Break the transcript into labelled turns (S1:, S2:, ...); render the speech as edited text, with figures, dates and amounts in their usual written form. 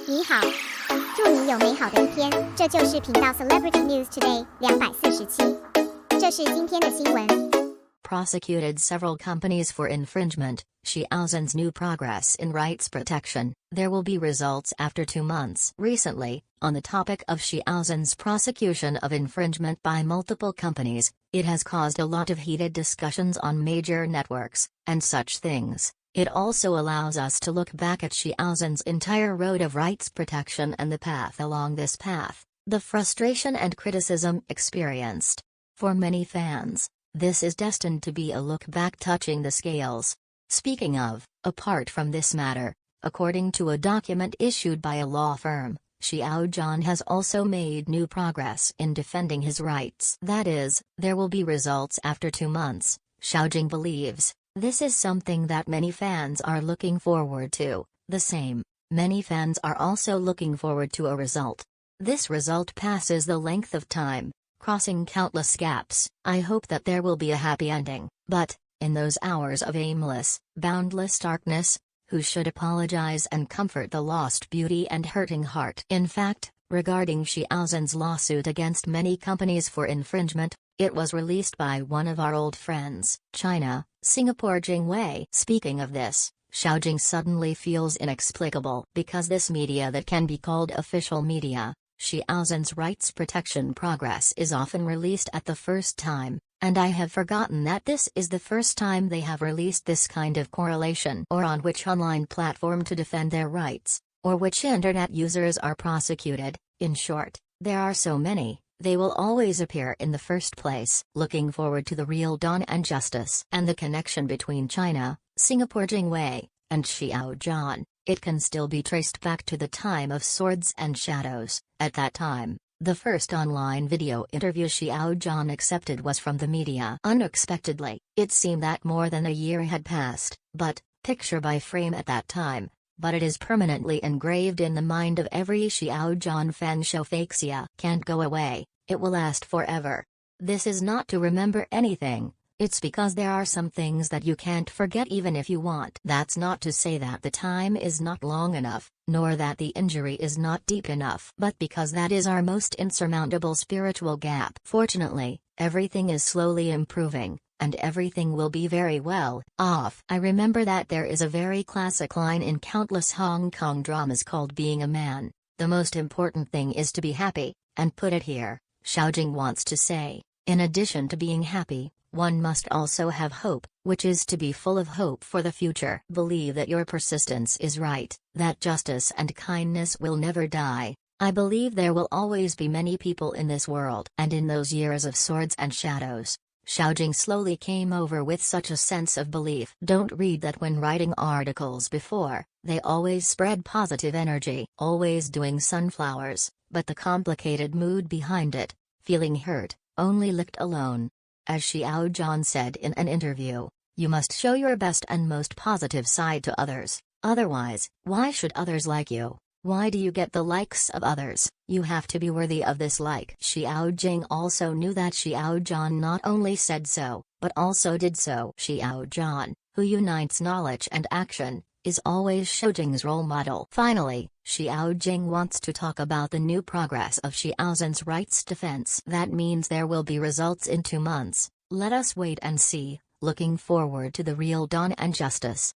S1: 你好，祝你有美好的一天。这就是频道 Celebrity News Today 247。这是今天的新闻。
S2: Prosecuted several companies for infringement. Xiaozhan's new progress in rights protection. There will be results after 2 months. Recently, on the topic of Xiaozhan's prosecution of infringement by multiple companies, it has caused a lot of heated discussions on major networks, and such things. It also allows us to look back at Xiaozhan's entire road of rights protection and the path along this path, the frustration and criticism experienced. For many fans, this is destined to be a look back touching the scales. Speaking of, apart from this matter, according to a document issued by a law firm, Xiao Zhan has also made new progress in defending his rights. That is, there will be results after 2 months, Xiaojing believes. This is something that many fans are looking forward to. The same, many fans are also looking forward to a result. This result passes the length of time, crossing countless gaps. I hope that there will be a happy ending, but, in those hours of aimless, boundless darkness, who should apologize and comfort the lost beauty and hurting heart? In fact, regarding Xiaozhan's lawsuit against many companies for infringement, it was released by one of our old friends, China, Singapore Jingwei. Speaking of this, Xiaojing suddenly feels inexplicable because this media that can be called official media, Xiaozhan's rights protection progress is often released at the first time, and I have forgotten that this is the first time they have released this kind of correlation or on which online platform to defend their rights, or which internet users are prosecuted. In short, there are so many. They will always appear in the first place. Looking forward to the real dawn and justice. And the connection between China, Singapore Jingwei, and Xiao Zhan, it can still be traced back to the time of Swords and Shadows. At that time, the first online video interview Xiao Zhan accepted was from the media. Unexpectedly, it seemed that more than a year had passed, but, picture by frame at that time, but it is permanently engraved in the mind of every Xiao Zhan fan. Xiaofixia can't go away, it will last forever. This is not to remember anything, it's because there are some things that you can't forget even if you want. That's not to say that the time is not long enough, nor that the injury is not deep enough, but because that is our most insurmountable spiritual gap. Fortunately, everything is slowly improving, and everything will be very well off. I remember that there is a very classic line in countless Hong Kong dramas called "Being a man, the most important thing is to be happy," and put it here, Xiaojing wants to say, in addition to being happy, one must also have hope, which is to be full of hope for the future. Believe that your persistence is right, that justice and kindness will never die. I believe there will always be many people in this world. And in those years of Swords and Shadows, Xiaojing slowly came over with such a sense of belief. Don't read that when writing articles before, they always spread positive energy, always doing sunflowers, but the complicated mood behind it, feeling hurt, only licked alone. As Xiao Zhan said in an interview, you must show your best and most positive side to others, otherwise, why should others like you? Why do you get the likes of others? You have to be worthy of this like. Xiaojing also knew that Xiao Zhan not only said so, but also did so. Xiao Zhan, who unites knowledge and action, is always Xiaojing's role model. Finally, Xiaojing wants to talk about the new progress of Xiaozhan's rights defense. That means there will be results in 2 months. Let us wait and see, looking forward to the real dawn and justice.